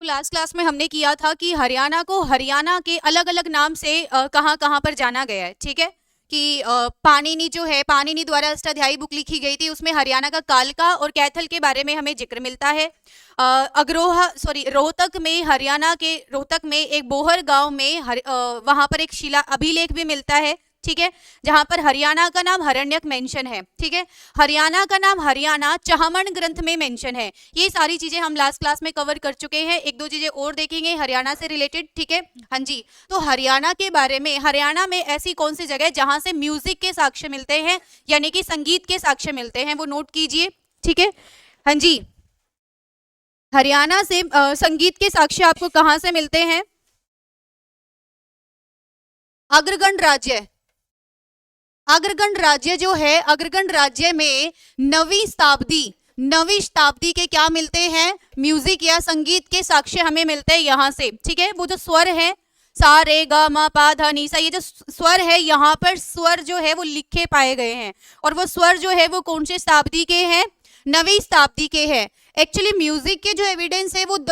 Last class में हमने किया था कि हरियाणा को हरियाणा के अलग अलग नाम से कहाँ कहाँ पर जाना गया है, ठीक है। कि पाणिनि जो है, पाणिनि द्वारा अष्टाध्यायी बुक लिखी गई थी, उसमें हरियाणा का कालका और कैथल के बारे में हमें जिक्र मिलता है। रोहतक में, हरियाणा के रोहतक में एक बोहर गांव में वहां पर एक शिला अभिलेख भी मिलता है, ठीक है, जहां पर हरियाणा का नाम हरण्यक मेंशन है, ठीक है। हरियाणा का नाम हरियाणा चाहमन ग्रंथ में मेंशन है। ये सारी चीजें हम लास्ट क्लास में कवर कर चुके हैं, एक दो चीजें और देखेंगे हरियाणा से रिलेटेड, ठीक है। हाँ जी, तो हरियाणा के बारे में, हरियाणा में ऐसी कौन सी जगह है जहां से म्यूजिक के साक्ष्य मिलते हैं, यानी कि संगीत के साक्ष्य मिलते हैं, वो नोट कीजिए, ठीक है। हाँ जी, हरियाणा से संगीत के साक्ष्य आपको कहां से मिलते हैं? अग्रगण राज्य, अग्रगण राज्य जो है, अग्रगण राज्य में नवी शताब्दी के क्या मिलते हैं? म्यूजिक या संगीत के साक्ष्य हमें मिलते हैं यहाँ से, ठीक है। वो जो स्वर है, सा रे गा मा पा धा नी सा, ये जो स्वर है, यहाँ पर स्वर जो है वो लिखे पाए गए हैं, और वो स्वर जो है वो कौन से शताब्दी के हैं? नवी शताब्दी के हैं। एक्चुअली म्यूजिक के जो एविडेंस है वो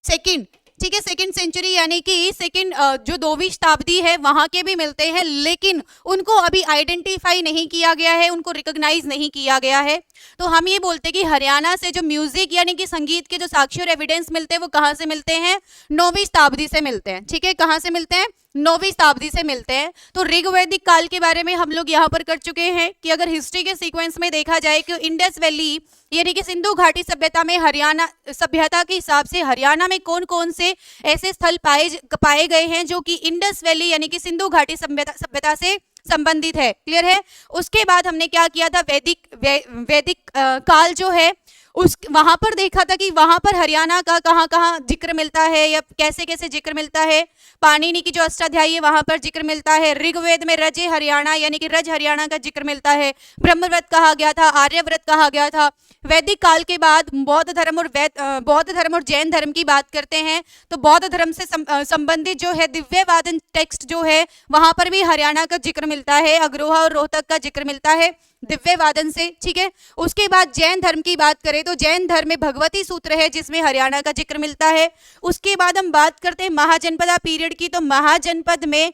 सेकंड, ठीक है, सेकंड सेंचुरी यानी कि सेकंड जो 2वीं शताब्दी है वहां के भी मिलते हैं, लेकिन उनको अभी आइडेंटिफाई नहीं किया गया है, उनको रिकॉग्नाइज नहीं किया गया है। तो हम ये बोलते हैं कि हरियाणा से जो म्यूजिक यानी कि संगीत के जो साक्ष्य और एविडेंस मिलते हैं वो कहाँ से मिलते हैं? 9वीं शताब्दी से मिलते हैं, ठीक है। कहाँ से मिलते हैं? 9वीं शताब्दी से मिलते हैं। तो ऋग्वैदिक काल के बारे में हम लोग यहाँ पर कर चुके हैं कि अगर हिस्ट्री के सीक्वेंस में देखा जाए कि इंडस वैली यानी कि सिंधु घाटी सभ्यता में, हरियाणा सभ्यता के हिसाब से हरियाणा में कौन कौन से ऐसे स्थल पाए गए हैं जो कि इंडस वैली यानी कि सिंधु घाटी सभ्यता से संबंधित है। क्लियर है? उसके बाद हमने क्या किया था? वैदिक काल जो है उस वहां पर देखा था कि वहां पर हरियाणा का कहाँ कहाँ जिक्र मिलता है या कैसे कैसे जिक्र मिलता है। पाणिनि की जो अष्टाध्यायी है वहां पर जिक्र मिलता है। ऋग्वेद में रजे हरियाणा यानी कि रज हरियाणा का जिक्र मिलता है। ब्रह्मव्रत कहा गया था, आर्यव्रत कहा गया था। वैदिक काल के बाद बौद्ध धर्म और जैन धर्म की बात करते हैं तो बौद्ध धर्म से संबंधित जो है दिव्यवादन टेक्स्ट जो है वहां पर भी हरियाणा का जिक्र मिलता है। अग्रोहा और रोहतक का जिक्र मिलता है दिव्यवादन से, ठीक है। उसके बाद जैन धर्म की बात करें तो जैन धर्म में भगवती सूत्र है जिसमें हरियाणा का जिक्र मिलता है। उसके बाद हम बात करते हैं महाजनपदा पीरियड की, तो महाजनपद में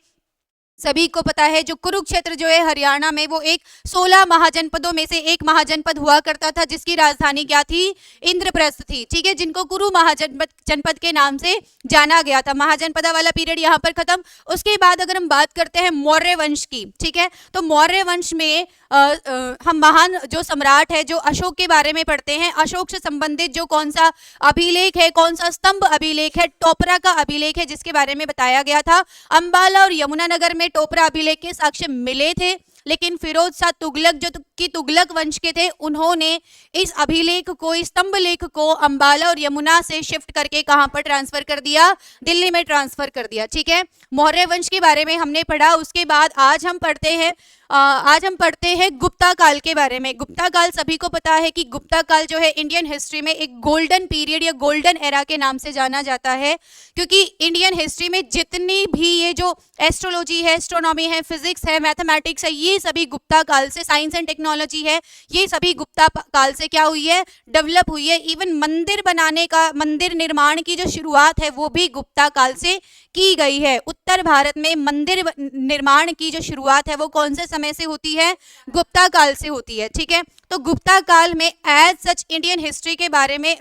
सभी को पता है जो कुरुक्षेत्र जो है हरियाणा में वो एक 16 महाजनपदों में से एक महाजनपद हुआ करता था जिसकी राजधानी क्या थी? इंद्रप्रस्थ थी, ठीक है, जिनको कुरु महाजनपद के नाम से जाना गया था। महाजनपदा वाला पीरियड यहाँ पर खत्म। उसके बाद अगर हम बात करते हैं मौर्य वंश की, ठीक है, तो मौर्य वंश में हम महान जो सम्राट है जो अशोक के बारे में पढ़ते हैं। अशोक से संबंधित जो कौन सा अभिलेख है, कौन सा स्तंभ अभिलेख है? टोपरा का अभिलेख है जिसके बारे में बताया गया था। अंबाला और यमुनानगर में टोपरा अभिलेख के साक्ष्य मिले थे, लेकिन फिरोज शाह तुगलक जो कि तुगलक वंश के थे उन्होंने इस अभिलेख को, इस स्तंभ लेख को अंबाला और यमुना से शिफ्ट करके कहां पर ट्रांसफर कर दिया? दिल्ली में ट्रांसफर कर दिया, ठीक है। मौर्य वंश के बारे में हमने पढ़ा। उसके बाद आज हम पढ़ते हैं गुप्ता काल के बारे में। गुप्ता काल सभी को पता है कि गुप्ता काल जो है इंडियन हिस्ट्री में एक गोल्डन पीरियड या गोल्डन एरा के नाम से जाना जाता है, क्योंकि इंडियन हिस्ट्री में जितनी भी ये जो एस्ट्रोलॉजी है, एस्ट्रोनॉमी है, फिजिक्स है, मैथमेटिक्स है, ये सभी गुप्ता काल से, साइंस एंड टेक्नोलॉजी है, ये सभी गुप्ता काल से क्या हुई है? डेवलप हुई है। इवन मंदिर बनाने का, मंदिर निर्माण की जो शुरुआत है वो भी गुप्ता काल से की गई है। उत्तर भारत में मंदिर निर्माण की जो शुरुआत है वो कौन से समय से होती है? गुप्ता काल से होती है, ठीक है। तो गुप्ता काल में एज सच इंडियन हिस्ट्री के बारे में,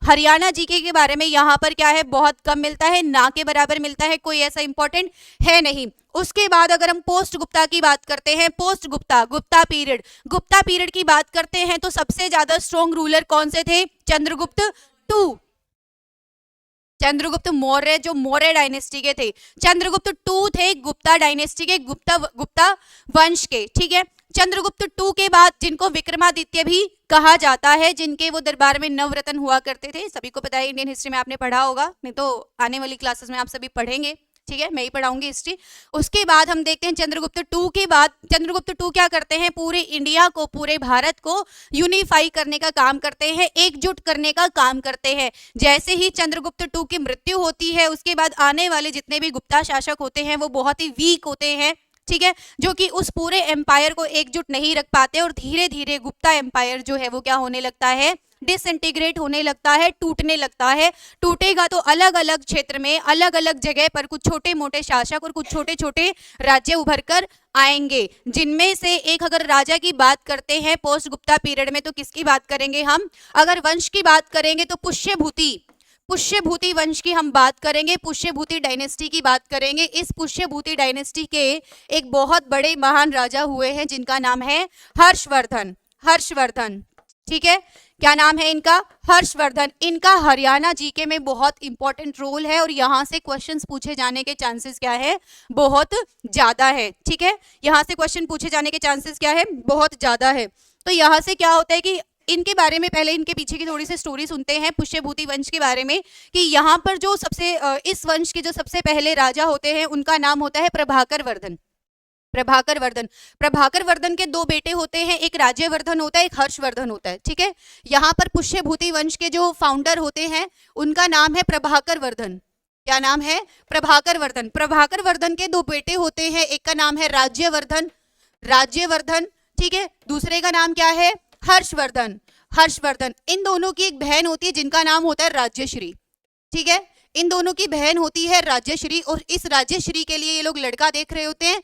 हरियाणा जीके के बारे में यहाँ पर क्या है? बहुत कम मिलता है, ना के बराबर मिलता है, कोई ऐसा इंपॉर्टेंट है नहीं। उसके बाद अगर हम पोस्ट गुप्ता की बात करते हैं, पोस्ट गुप्ता, गुप्ता पीरियड की बात करते हैं तो सबसे ज्यादा स्ट्रॉन्ग रूलर कौन से थे? चंद्रगुप्त मौर्य, जो मौर्य डायनेस्टी के थे। चंद्रगुप्त 2 थे गुप्ता डायनेस्टी के, गुप्ता वंश के, ठीक है। चंद्रगुप्त 2 के बाद जिनको विक्रमादित्य भी कहा जाता है, जिनके वो दरबार में नवरत्न हुआ करते थे, सभी को पता है, इंडियन हिस्ट्री में आपने पढ़ा होगा, नहीं तो आने वाली क्लासेस में आप सभी पढ़ेंगे, ठीक है, मैं ही पढ़ाऊंगी हिस्ट्री। उसके बाद हम देखते हैं चंद्रगुप्त 2 के बाद चंद्रगुप्त 2 क्या करते हैं? पूरे इंडिया को, पूरे भारत को यूनिफाई करने का काम करते हैं, एकजुट करने का काम करते हैं। जैसे ही चंद्रगुप्त 2 की मृत्यु होती है उसके बाद आने वाले जितने भी गुप्ता शासक होते हैं वो बहुत ही वीक होते हैं, ठीक है, जो कि उस पूरे एम्पायर को एकजुट नहीं रख पाते और धीरे धीरे गुप्ता एम्पायर जो है वो क्या होने लगता है? डिसइंटीग्रेट होने लगता है, टूटने लगता है। टूटेगा तो अलग अलग क्षेत्र में, अलग अलग जगह पर कुछ छोटे मोटे शासक और कुछ छोटे छोटे राज्य उभर कर आएंगे, जिनमें से एक अगर राजा की बात करते हैं पोस्ट गुप्ता पीरियड में तो किसकी बात करेंगे हम? अगर वंश की बात करेंगे तो पुष्यभूति वंश की हम बात करेंगे, पुष्यभूति डायनेस्टी की बात करेंगे। इस पुष्यभूति डायनेस्टी के एक बहुत बड़े महान राजा हुए हैं जिनका नाम है हर्षवर्धन। ठीक है, क्या नाम है इनका? हर्षवर्धन। इनका हरियाणा जीके में बहुत इंपॉर्टेंट रोल है और यहाँ से क्वेश्चंस पूछे जाने के चांसेस क्या है? बहुत ज्यादा है। ठीक है, यहाँ से क्वेश्चन पूछे जाने के चांसेस क्या है? बहुत ज्यादा है। तो यहाँ से क्या होता है कि इनके बारे में पहले इनके पीछे की थोड़ी सी स्टोरी सुनते हैं पुष्यभूति वंश के बारे में, कि यहाँ पर जो सबसे इस वंश के जो सबसे पहले राजा होते हैं उनका नाम होता है प्रभाकर वर्धन के दो बेटे होते हैं, एक राज्यवर्धन होता है, एक हर्षवर्धन होता है। ठीक है, यहाँ पर पुष्यभूति वंश के जो फाउंडर होते हैं उनका नाम है प्रभाकर वर्धन। क्या नाम है? प्रभाकर वर्धन के दो बेटे होते हैं, एक का नाम है राज्यवर्धन। ठीक है, दूसरे का नाम क्या है? हर्षवर्धन। इन दोनों की एक बहन होती है जिनका नाम होता है राज्यश्री। ठीक है, इन दोनों की बहन होती है राज्यश्री और इस राज्यश्री के लिए ये लोग लड़का देख रहे होते हैं।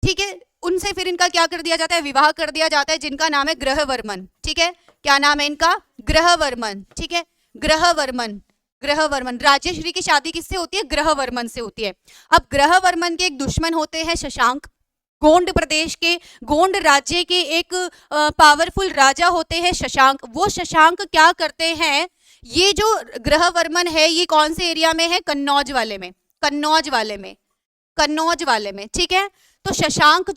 ठीक है, उनसे फिर इनका क्या कर दिया जाता है? विवाह कर दिया जाता है, जिनका नाम है ग्रहवर्मन। ठीक है, क्या नाम है इनका? ग्रहवर्मन। ठीक है, ग्रहवर्मन। राज्यश्री की शादी किससे होती है? ग्रहवर्मन से होती है। अब ग्रहवर्मन के एक दुश्मन होते हैं शशांक। गोंड प्रदेश के, गोंड राज्य के एक पावरफुल राजा होते हैं शशांक। वो शशांक क्या करते हैं? ये जो ग्रहवर्मन है ये कौन से एरिया में है? कन्नौज वाले में। ठीक है, तो शशांक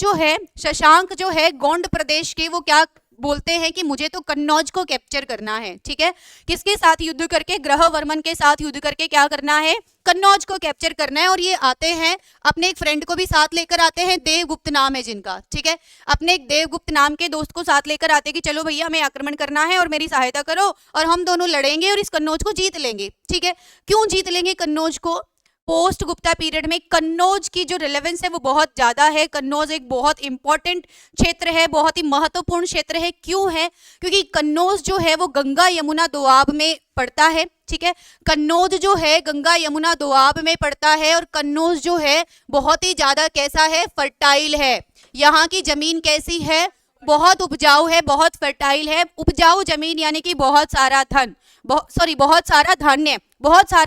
जो है गोंड प्रदेश के, वो क्या बोलते हैं कि मुझे तो कन्नौज को कैप्चर करना है। ठीक है, किसके साथ युद्ध करके? ग्रहवर्मन के साथ युद्ध करके क्या करना है? कन्नौज को कैप्चर करना है। और ये आते हैं, अपने एक फ्रेंड को भी साथ लेकर आते हैं, देवगुप्त नाम है जिनका। ठीक है, अपने एक देवगुप्त नाम के दोस्त को साथ लेकर आते हैं कि चलो भैया हमें आक्रमण करना है और मेरी सहायता करो और हम दोनों लड़ेंगे और इस कन्नौज को जीत लेंगे। ठीक है, क्यों जीत लेंगे कन्नौज को? पोस्ट गुप्ता पीरियड में कन्नौज की जो रिलेवेंस है वो बहुत ज्यादा है। कन्नौज एक बहुत इंपॉर्टेंट क्षेत्र है, बहुत ही महत्वपूर्ण क्षेत्र है। क्यों है? क्योंकि कन्नौज जो है वो गंगा यमुना दोआब में पड़ता है। ठीक है, कन्नौज जो है गंगा यमुना दोआब में पड़ता है और कन्नौज जो है बहुत ही ज्यादा कैसा है? फर्टाइल है। यहाँ की जमीन कैसी है? बहुत उपजाऊ है, बहुत फर्टाइल है। उपजाऊ जमीन यानी कि बहुत सारा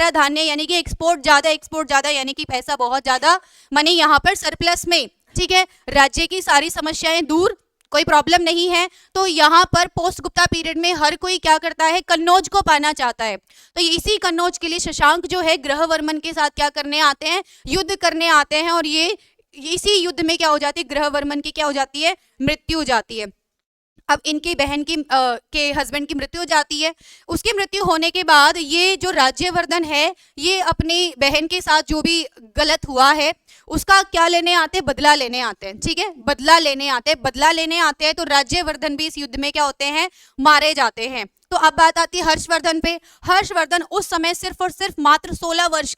धान्य यानी कि एक्सपोर्ट ज्यादा यानी कि पैसा बहुत ज्यादा, माने यहाँ पर सरप्लस में। ठीक है, राज्य की सारी समस्याएं दूर, कोई प्रॉब्लम नहीं है। तो यहाँ पर पोस्ट गुप्ता पीरियड में हर कोई क्या करता है? कन्नौज को पाना चाहता है। तो इसी कन्नौज के लिए शशांक जो है ग्रहवर्मन के साथ क्या करने आते हैं? युद्ध करने आते हैं और ये इसी युद्ध में क्या हो जाती है? ग्रहवर्मन की क्या हो जाती है? मृत्यु हो जाती है। अब इनकी बहन की के हस्बैंड की मृत्यु हो जाती है। उसकी मृत्यु होने के बाद ये जो राज्यवर्धन है ये अपनी बहन के साथ जो भी गलत हुआ है उसका क्या लेने आते हैं? बदला लेने आते हैं। ठीक है, बदला लेने आते हैं। तो राज्यवर्धन भी इस युद्ध में क्या होते हैं? मारे जाते हैं। तो अब बात आती है हर्षवर्धन पे। हर्षवर्धन उस समय सिर्फ और सिर्फ मात्र 16 वर्ष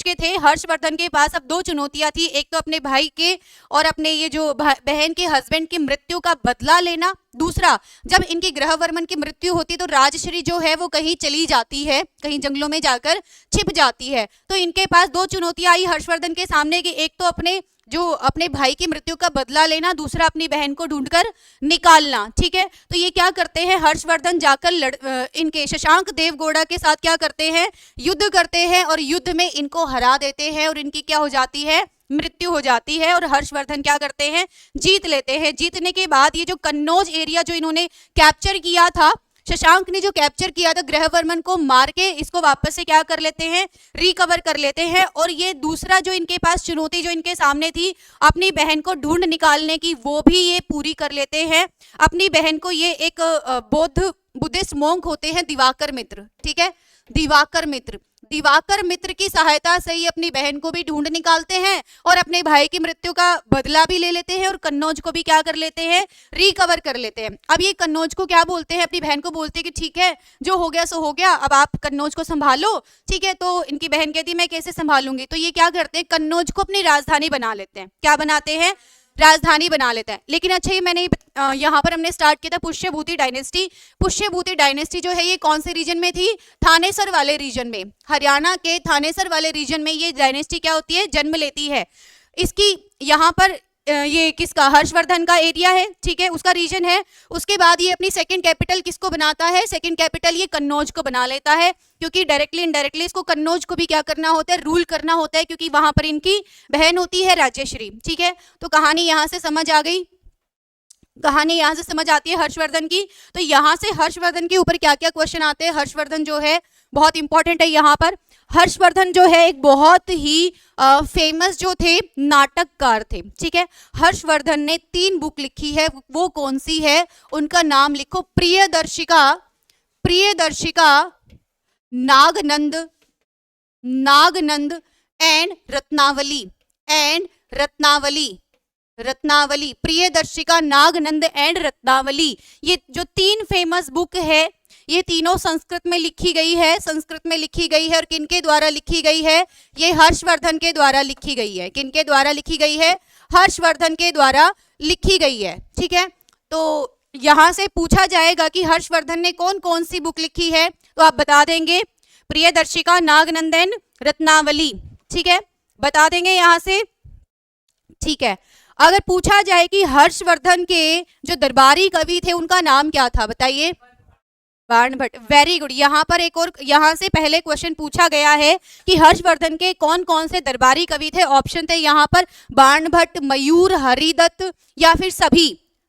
के थे। हर्षवर्धन के पास अब दो चुनौतियां थी, एक तो अपने भाई के और अपने ये जो बहन के हस्बैंड की मृत्यु का बदला लेना, दूसरा जब इनकी ग्रहवर्मन की मृत्यु होती तो राजश्री जो है वो कहीं चली जाती है, कहीं जंगलों में जाकर छिप जाती है। तो इनके पास दो चुनौतियां आई हर्षवर्धन के सामने कि एक तो अपने भाई की मृत्यु का बदला लेना, दूसरा अपनी बहन को ढूंढकर निकालना। ठीक है, तो ये क्या करते हैं? हर्षवर्धन जाकर इनके शशांक देवगौड़ा के साथ क्या करते हैं? युद्ध करते हैं और युद्ध में इनको हरा देते हैं और इनकी क्या हो जाती है? मृत्यु हो जाती है। और हर्षवर्धन क्या करते हैं? जीत लेते हैं। जीतने के बाद ये जो कन्नौज एरिया जो इन्होंने कैप्चर किया था, शशांक ने जो कैप्चर किया था ग्रहवर्मन को मार के, इसको वापस से क्या कर लेते हैं? रिकवर कर लेते हैं। और ये दूसरा जो इनके पास चुनौती जो इनके सामने थी अपनी बहन को ढूंढ निकालने की, वो भी ये पूरी कर लेते हैं। अपनी बहन को ये एक बुद्धिस्ट मोंक होते हैं दिवाकर मित्र। ठीक है, दिवाकर मित्र की सहायता से ही अपनी बहन को भी ढूंढ निकालते हैं और अपने भाई की मृत्यु का बदला भी ले लेते हैं और कन्नौज को भी क्या कर लेते हैं? रिकवर कर लेते हैं। अब ये कन्नौज को क्या बोलते हैं? अपनी बहन को बोलते हैं कि ठीक है जो हो गया सो हो गया, अब आप कन्नौज को संभालो। ठीक है, तो इनकी बहन कहती मैं कैसे संभालूंगी? तो ये क्या करते हैं? कन्नौज को अपनी राजधानी बना लेते हैं। क्या बनाते हैं? राजधानी बना लेता है। लेकिन अच्छा ये मैंने यहाँ पर हमने स्टार्ट किया था पुष्यभूति डायनेस्टी। पुष्यभूति डायनेस्टी जो है ये कौन से रीजन में थी? थानेसर वाले रीजन में, हरियाणा के थानेसर वाले रीजन में ये डायनेस्टी क्या होती है? जन्म लेती है। इसकी यहाँ पर ये किसका? हर्षवर्धन का एरिया है, ठीक है, उसका रीजन है। उसके बाद ये अपनी सेकंड कैपिटल किसको बनाता है? सेकंड कैपिटल ये कन्नौज को बना लेता है, क्योंकि डायरेक्टली इनडायरेक्टली इसको कन्नौज को भी क्या करना होता है? रूल करना होता है, क्योंकि वहां पर इनकी बहन होती है राज्यश्री, ठीक है। तो कहानी यहाँ से समझ आ गई, कहानी यहाँ से समझ आती है हर्षवर्धन की। तो यहाँ से हर्षवर्धन के ऊपर क्या क्या क्वेश्चन आते हैं? हर्षवर्धन जो है बहुत इंपॉर्टेंट है यहाँ पर। हर्षवर्धन जो है एक बहुत ही फेमस जो थे नाटककार थे, ठीक है। हर्षवर्धन ने 3 बुक लिखी है, वो कौन सी है? उनका नाम लिखो, Priyadarshika, Priyadarshika, Nagananda, Nagananda and Ratnavali, and Ratnavali, Ratnavali, Priyadarshika, Nagananda and Ratnavali. ये जो 3 फेमस बुक है ये तीनों संस्कृत में लिखी गई है, संस्कृत में लिखी गई है। और किनके द्वारा लिखी गई है? ये हर्षवर्धन के द्वारा लिखी गई है। किनके द्वारा लिखी गई है? हर्षवर्धन के द्वारा लिखी गई है, ठीक है। तो यहां से पूछा जाएगा कि हर्षवर्धन ने कौन कौन सी बुक लिखी है, तो आप बता देंगे प्रियदर्शिका, नागनंद एंड रत्नावली, ठीक है, बता देंगे यहां से, ठीक है। अगर पूछा जाए कि हर्षवर्धन के जो दरबारी कवि थे उनका नाम क्या था, बताइए। Banabhatta, very good. यहाँ पर एक और, यहाँ से पहले क्वेश्चन पूछा गया है कि हर्षवर्धन के कौन कौन से दरबारी कवि थे। ऑप्शन थे यहाँ पर बाणभट्ट, मयूर, हरिदत्त या फिर सभी।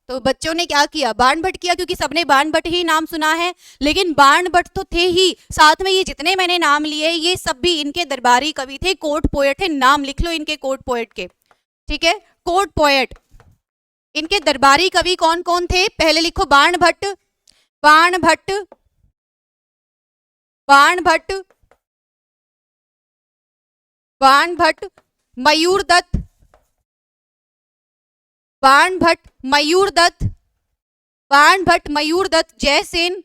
तो बच्चों ने क्या किया? बाणभट्ट किया, क्योंकि सबने बाणभट्ट ही नाम सुना है। लेकिन बाणभट्ट तो थे ही, साथ में ये जितने मैंने नाम लिए ये सब भी इनके दरबारी कवि थे, कोर्ट पोएट थे। नाम लिख लो इनके कोर्ट पोएट के, ठीक है, कोर्ट पोएट। इनके दरबारी कवि कौन कौन थे? पहले लिखो बाणभट्ट, बाणभट्ट, बाणभट्ट, बाणभट्ट, मयूरदत्त, बाणभट्ट, मयूरदत्त, बाणभट्ट, मयूरदत्त, जयसेन,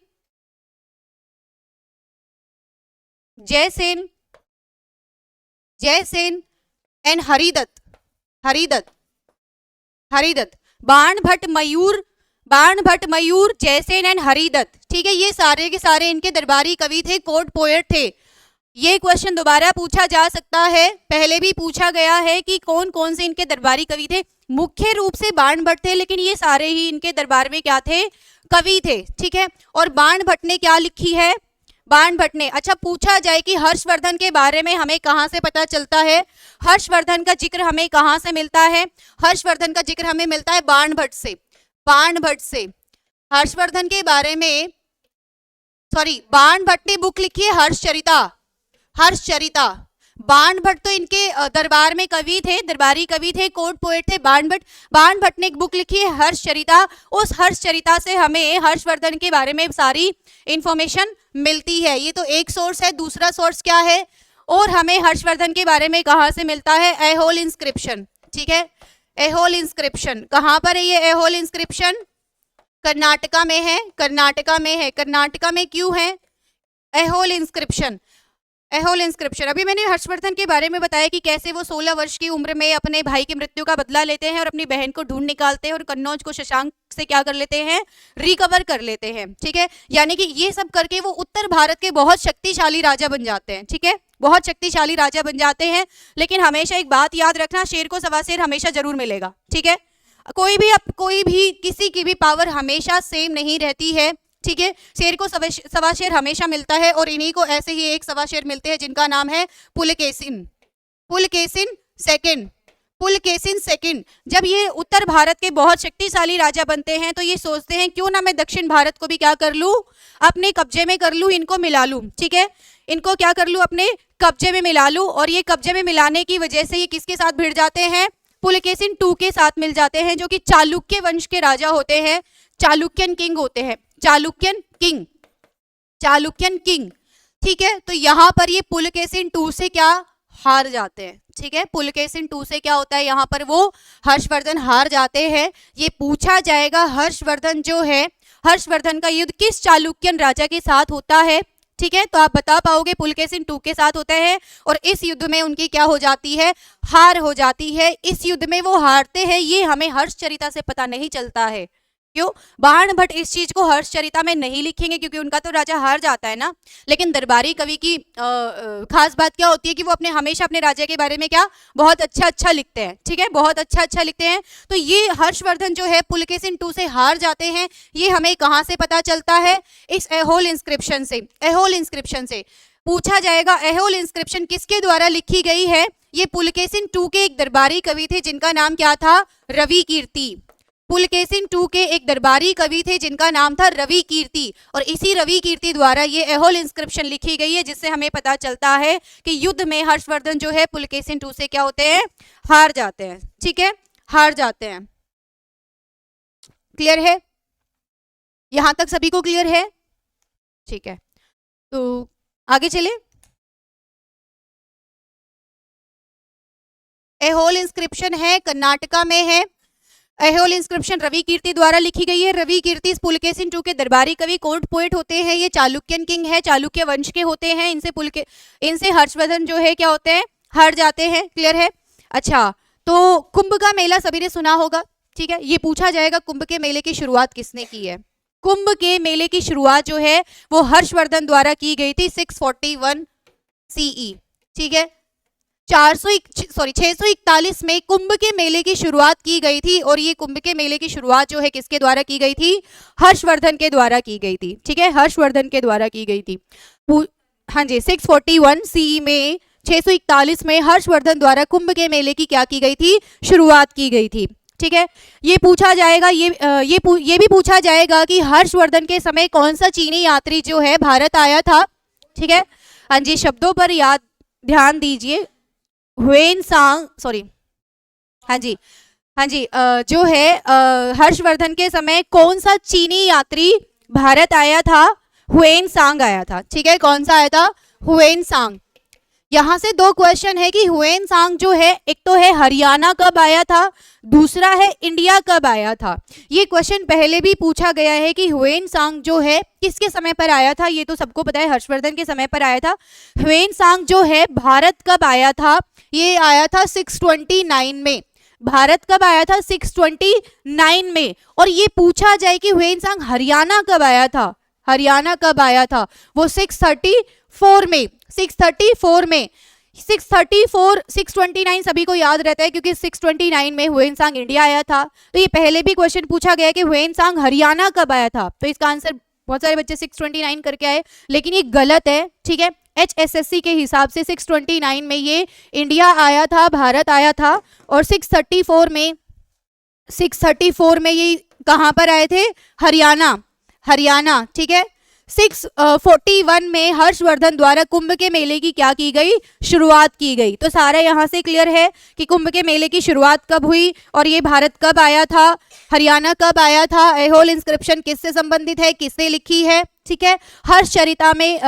जयसेन, जयसेन एंड हरिदत्त, हरिदत्त, हरिदत्त, बाणभट्ट, मयूर, बाणभट्ट, मयूर, जयसेन एंड हरिदत्त, ठीक है। ये सारे के सारे इनके दरबारी कवि थे, कोर्ट पोएट थे। ये क्वेश्चन दोबारा पूछा जा सकता है, पहले भी पूछा गया है कि कौन कौन से इनके दरबारी कवि थे। मुख्य रूप से बाणभट्ट थे, लेकिन ये सारे ही इनके दरबार में क्या थे? कवि थे, ठीक है। और बाणभट्ट ने क्या लिखी है? बाणभट्ट ने, अच्छा पूछा जाए कि हर्षवर्धन के बारे में हमें कहाँ से पता चलता है? हर्षवर्धन का जिक्र हमें कहाँ से मिलता है? हर्षवर्धन का जिक्र हमें मिलता है बाणभट्ट से, बाणभट्ट से। हर्षवर्धन के बारे में, सॉरी, बाणभट्ट ने बुक लिखी है हर्षचरिता, हर्षचरिता। बाणभट्ट तो इनके दरबार में कवि थे, दरबारी कवि थे, कोर्ट पोएट थे बाणभट्ट। बाणभट्ट ने एक बुक लिखी है हर्षचरिता। उस हर्षचरिता से हमें हर्षवर्धन के बारे में सारी इंफॉर्मेशन मिलती है। ये तो एक सोर्स है। दूसरा सोर्स क्या है? और हमें हर्षवर्धन के बारे में कहाँ से मिलता है? ऐहोल इंस्क्रिप्शन, ठीक है। ऐहोल इंस्क्रिप्शन कहाँ पर है? ये ऐहोल इंस्क्रिप्शन कर्नाटका में है, कर्नाटका में है। कर्नाटका में क्यों है ऐहोल इंस्क्रिप्शन? ऐहोल इंस्क्रिप्शन, अभी मैंने हर्षवर्धन के बारे में बताया कि कैसे वो 16 वर्ष की उम्र में अपने भाई की मृत्यु का बदला लेते हैं और अपनी बहन को ढूंढ निकालते हैं और कन्नौज को शशांक से क्या कर लेते हैं? रिकवर कर लेते हैं, ठीक है। यानी कि ये सब करके वो उत्तर भारत के बहुत शक्तिशाली राजा बन जाते हैं, ठीक है, बहुत शक्तिशाली राजा बन जाते हैं। लेकिन हमेशा एक बात याद रखना, शेर को सवा शेर हमेशा जरूर मिलेगा, ठीक है। कोई भी किसी की भी पावर हमेशा सेम नहीं रहती है, ठीक है। शेर को सवा शेर हमेशा मिलता है और इन्हीं को ऐसे ही एक सवा शेर मिलते हैं जिनका नाम है पुलकेशिन, पुलकेशिन सेकंड, पुलकेशिन सेकंड। जब ये उत्तर भारत के बहुत शक्तिशाली राजा बनते हैं तो ये सोचते हैं क्यों ना मैं दक्षिण भारत को भी क्या कर लूं? अपने कब्जे में कर लूं, इनको मिला लूं, ठीक है। इनको क्या कर लूं? अपने कब्जे में मिला लूं। और ये कब्जे में मिलाने की वजह से ये किसके साथ भिड़ जाते हैं? पुलकेशिन II के साथ मिल जाते हैं, जो कि चालुक्य वंश के राजा होते हैं, चालुक्यन किंग होते हैं, चालुक्यन किंग, चालुक्यन किंग, ठीक है। तो यहाँ पर ये पुलकेशिन II से क्या हार जाते हैं, ठीक है। पुलकेशिन II से क्या होता है? यहाँ पर वो हर्षवर्धन हार जाते हैं। ये पूछा जाएगा हर्षवर्धन जो है, हर्षवर्धन का युद्ध किस चालुक्यन राजा के साथ होता है? ठीक है, तो आप बता पाओगे पुलकेशिन II के साथ होता है और इस युद्ध में उनकी क्या हो जाती है, हार हो जाती है। इस युद्ध में वो हारते हैं, ये हमें हर्षचरिता से पता नहीं चलता है। क्यों? बाण भट्ट इस चीज को हर्षचरिता में नहीं लिखेंगे क्योंकि उनका तो राजा हार जाता है ना। लेकिन दरबारी कवि की खास बात क्या होती है कि वो अपने हमेशा अपने राजा के बारे में क्या बहुत अच्छा लिखते हैं। ठीक है, बहुत अच्छा लिखते हैं। तो ये हर्षवर्धन जो है पुलकेशिन II से हार जाते हैं, ये हमें कहाँ से पता चलता है, इस ऐहोल इंस्क्रिप्शन से। ऐहोल इंस्क्रिप्शन से पूछा जाएगा ऐहोल इंस्क्रिप्शन किसके द्वारा लिखी गई है। ये पुलकेशिन II के एक दरबारी कवि थे जिनका नाम क्या था, रवि कीर्ति। पुलकेशिन II के एक दरबारी कवि थे जिनका नाम था रवि कीर्ति, और इसी रवि कीर्ति द्वारा ये ऐहोल इंस्क्रिप्शन लिखी गई है, जिससे हमें पता चलता है कि युद्ध में हर्षवर्धन जो है पुलकेशिन II से क्या होते हैं, हार जाते हैं। ठीक है, हार जाते हैं। क्लियर है? यहां तक सभी को क्लियर है? ठीक है, तो आगे चले। ऐहोल इंस्क्रिप्शन है, कर्नाटका में है। ऐहोल इंस्क्रिप्शन रवि कीर्ति द्वारा लिखी गई है। रवि कीर्ति पुलकेशिन II के दरबारी कवि कोर्ट पोएट होते हैं। ये चालुक्यन किंग है, चालुक्य वंश के होते हैं। इनसे हर्षवर्धन जो है क्या होते हैं, हार जाते हैं। क्लियर है? अच्छा, तो कुंभ का मेला सभी ने सुना होगा। ठीक है, ये पूछा जाएगा कुंभ के मेले की शुरुआत किसने की है। कुंभ के मेले की शुरुआत जो है वो हर्षवर्धन द्वारा की गई थी 641 CE। ठीक है, 641 में कुंभ के मेले की शुरुआत की गई थी, और ये कुंभ के मेले की शुरुआत जो है किसके द्वारा की गई थी, हर्षवर्धन के द्वारा की गई थी। ठीक है, हर्षवर्धन के द्वारा की गई थी। हाँ जी, 641 CE में 641 में हर्षवर्धन द्वारा कुंभ के मेले की क्या की गई थी, शुरुआत की गई थी। ठीक है, ये पूछा जाएगा, ये भी पूछा जाएगा कि हर्षवर्धन के समय कौन सा चीनी यात्री जो है भारत आया था। ठीक है, हाँ जी, शब्दों पर ध्यान दीजिए। हाँ जी, जो है हर्षवर्धन के समय कौन सा चीनी यात्री भारत आया था, ह्वेनसांग आया था। ठीक है, कौन सा आया था, ह्वेनसांग। यहाँ से दो क्वेश्चन है कि ह्वेनसांग जो है, एक तो है हरियाणा कब आया था, दूसरा है इंडिया कब आया था। ये क्वेश्चन पहले भी पूछा गया है कि ह्वेनसांग जो है किसके समय पर आया था। ये तो सबको पता है, हर्षवर्धन के समय पर आया था। ह्वेनसांग जो है भारत कब आया था, ये आया था 629 में। भारत कब आया था, 629 में। और ये पूछा जाए कि ह्वेनसांग हरियाणा कब आया था, हरियाणा कब आया था, वो 634 में। 634 में 634 629 सभी को याद रहता है क्योंकि 629 में ह्वेनसांग इंडिया आया था। तो ये पहले भी क्वेश्चन पूछा गया कि ह्वेनसांग हरियाणा कब आया था, तो इसका आंसर बहुत सारे बच्चे 629 करके आए, लेकिन ये गलत है। ठीक है, HSSC के हिसाब से 629 में ये इंडिया आया था, भारत आया था, और 634 में ये कहाँ पर आए थे, हरियाणा। ठीक है, 641 में हर्षवर्धन द्वारा कुंभ के मेले की क्या की गई, शुरुआत की गई। तो सारा यहाँ से क्लियर है कि कुंभ के मेले की शुरुआत कब हुई और ये भारत कब आया था, हरियाणा कब आया था। ऐहोल इंस्क्रिप्शन किससे संबंधित है, किसने लिखी है। ठीक है, हर्षचरिता में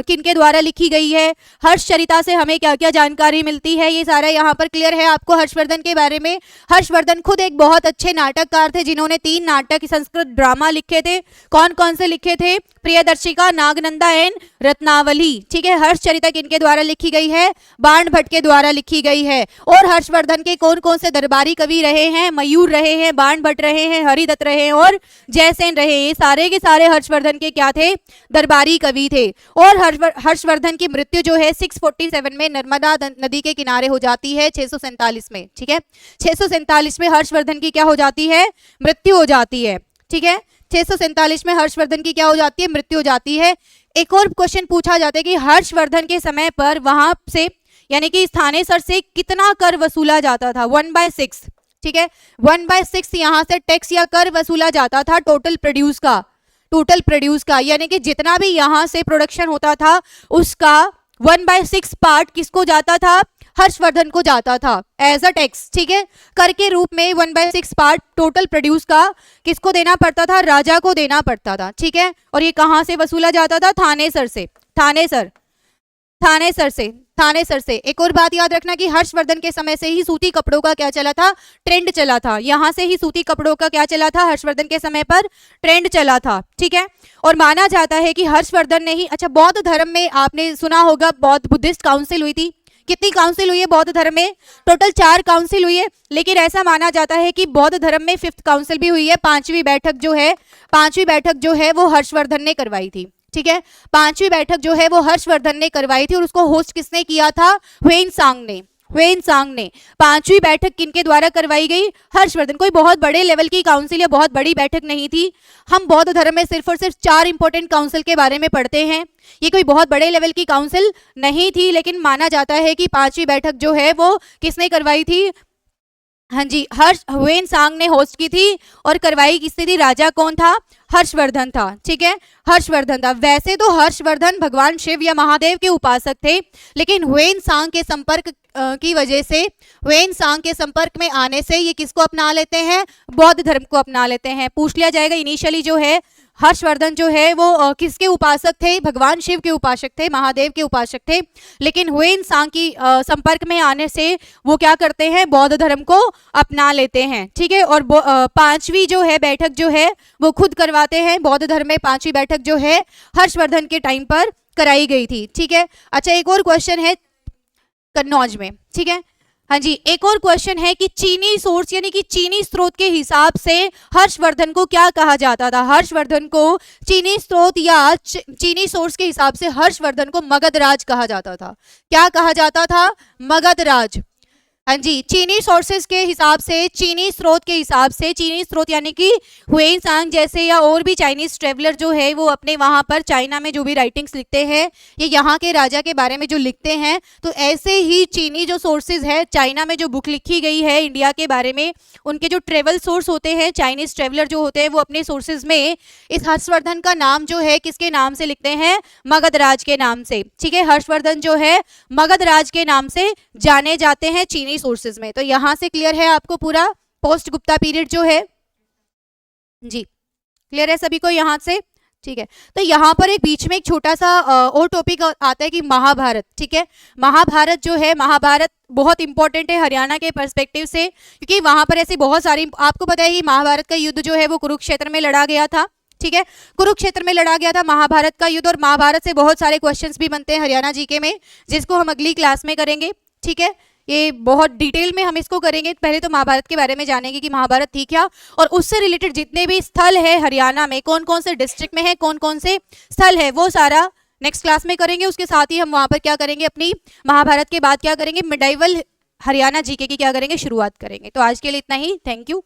किनके द्वारा लिखी गई है, हर्षचरिता से हमें क्या क्या जानकारी मिलती है, ये सारा यहाँ पर क्लियर है आपको हर्षवर्धन के बारे में। हर्षवर्धन खुद एक बहुत अच्छे नाटककार थे जिन्होंने 3 नाटक संस्कृत ड्रामा लिखे थे। कौन कौन से लिखे थे, प्रियदर्शिका, नागनंदा एंड रत्नावली। ठीक है, हर्षचरिता किनके द्वारा लिखी गई है, बाण भट्ट के द्वारा लिखी गई है। और हर्षवर्धन के कौन कौन से दरबारी कवि रहे हैं, मयूर रहे हैं, बाण भट्ट रहे हैं, हरिदत्त रहे हैं और जयसेन रहे। ये सारे के सारे हर्षवर्धन के क्या थे, दरबारी कवि थे। और हर्षवर्धन की मृत्यु जो है 647 में नर्मदा नदी के किनारे हो जाती है 647 में। ठीक है, 647 में हर्षवर्धन की क्या हो जाती है, मृत्यु हो जाती है। ठीक है, 647 में हर्षवर्धन की क्या हो जाती है, मृत्यु हो जाती है। एक और क्वेश्चन पूछा जाता है कि हर्षवर्धन के समय पर वहां से यानी कि थानेसर से कितना कर वसूला जाता था, 1/6। ठीक है, 1/6 यहां से टैक्स या कर वसूला जाता था टोटल प्रोड्यूस का, यानी कि जितना भी यहां से प्रोडक्शन होता था उसका 1/6 पार्ट किसको जाता था, हर्षवर्धन को जाता था एज अ टैक्स। ठीक है, कर के रूप में 1/6 पार्ट टोटल प्रोड्यूस का किसको देना पड़ता था, राजा को देना पड़ता था। ठीक है, और ये कहां से वसूला जाता था, थानेसर से। थानेसर थानेसर से, थानेसर से। एक और बात याद रखना कि हर्षवर्धन के समय से ही सूती कपड़ों का क्या चला था, ट्रेंड चला था। यहां से ही सूती कपड़ों का क्या चला था, हर्षवर्धन के समय पर ट्रेंड चला था, ठीक है। और माना जाता है कि हर्षवर्धन ने ही, अच्छा बौद्ध धर्म में आपने सुना होगा बौद्ध बुद्धिस्ट काउंसिल हुई थी। कितनी काउंसिल हुई है बौद्ध धर्म में, टोटल 4 काउंसिल हुई है, लेकिन ऐसा माना जाता है कि बौद्ध धर्म में 5th काउंसिल भी हुई है। 5वीं बैठक जो है वो हर्षवर्धन ने करवाई थी, ठीक है। 5वीं बैठक जो है वो हर्षवर्धन ने करवाई थी और उसको होस्ट किसने किया था, ह्वेनसांग ने। 5वीं बैठक किनके द्वारा करवाई गई, हर्षवर्धन। कोई बहुत बड़े लेवल की काउंसिल या बहुत बड़ी बैठक नहीं थी। हम बौद्ध धर्म में सिर्फ और सिर्फ 4 इंपॉर्टेंट काउंसिल के बारे में पढ़ते हैं। ये कोई बहुत बड़े लेवल की काउंसिल नहीं थी, लेकिन माना जाता है कि 5वीं बैठक जो है वो किसने करवाई थी, हाँ जी, ह्वेनसांग ने होस्ट की थी। और करवाई किसने थी, राजा कौन था, हर्षवर्धन था, ठीक है, हर्षवर्धन था। वैसे तो हर्षवर्धन भगवान शिव या महादेव के उपासक थे, लेकिन ह्वेनसांग के संपर्क की वजह से, ह्वेनसांग के संपर्क में आने से ये किसको अपना लेते हैं, बौद्ध धर्म को अपना लेते हैं। पूछ लिया जाएगा इनिशियली जो है हर्षवर्धन जो है वो किसके उपासक थे, भगवान शिव के उपासक थे, महादेव के उपासक थे, लेकिन ह्वेनसांग की संपर्क में आने से वो क्या करते हैं, बौद्ध धर्म को अपना लेते हैं, ठीक है। और 5वीं जो है बैठक जो है वो खुद करवाते हैं। बौद्ध धर्म में 5वीं बैठक जो है हर्षवर्धन के टाइम पर कराई गई थी, ठीक है। अच्छा एक और क्वेश्चन है कन्नौज में, ठीक है, हाँ जी। एक और क्वेश्चन है कि चीनी सोर्स यानी कि चीनी स्रोत के हिसाब से हर्षवर्धन को क्या कहा जाता था, हर्षवर्धन को चीनी स्रोत या चीनी सोर्स के हिसाब से हर्षवर्धन को मगधराज कहा जाता था। क्या कहा जाता था, मगधराज, हाँ जी। चीनी सोर्सेस के हिसाब से, चीनी स्रोत के हिसाब से, चीनी स्रोत यानी कि ह्वेनसांग जैसे या और भी चाइनीज ट्रेवलर जो है वो अपने वहां पर चाइना में जो भी राइटिंग्स लिखते हैं, ये यहाँ के राजा के बारे में जो लिखते हैं, तो ऐसे ही चीनी जो सोर्सेज है, चाइना में जो बुक लिखी गई है इंडिया के बारे में, उनके जो ट्रेवल सोर्स होते हैं, चाइनीज ट्रेवलर जो होते हैं, वो अपने सोर्सेज में इस हर्षवर्धन का नाम जो है किसके नाम से लिखते हैं, मगधराज के नाम से, ठीक है। हर्षवर्धन जो है मगधराज के नाम से जाने जाते हैं चीनी सोर्सेज में। तो यहां से क्लियर है आपको पूरा पोस्ट गुप्ता पीरियड जो है जी, क्लियर है सभी को यहां से, ठीक है। तो यहां पर एक बीच में एक छोटा सा और टॉपिक आता है कि महाभारत, ठीक है। महाभारत जो है, महाभारत बहुत इंपॉर्टेंट है हरियाणा के पर्सपेक्टिव से, क्योंकि वहां पर ऐसी बहुत सारी, आपको पता है कि महाभारत का युद्ध जो है वो कुरुक्षेत्र में लड़ा गया था, ठीक है, कुरुक्षेत्र में लड़ा गया था महाभारत का युद्ध। और महाभारत से बहुत सारे क्वेश्चंस भी बनते हैं हरियाणा जीके में, जिसको हम अगली क्लास में करेंगे, ठीक है। ये बहुत डिटेल में हम इसको करेंगे। पहले तो महाभारत के बारे में जानेंगे कि महाभारत थी क्या, और उससे रिलेटेड जितने भी स्थल है हरियाणा में, कौन कौन से डिस्ट्रिक्ट में है, कौन कौन से स्थल है, वो सारा नेक्स्ट क्लास में करेंगे। उसके साथ ही हम वहां पर क्या करेंगे, अपनी महाभारत के बाद क्या करेंगे, मिडाइवल हरियाणा जीके की क्या करेंगे, शुरुआत करेंगे। तो आज के लिए इतना ही, थैंक यू।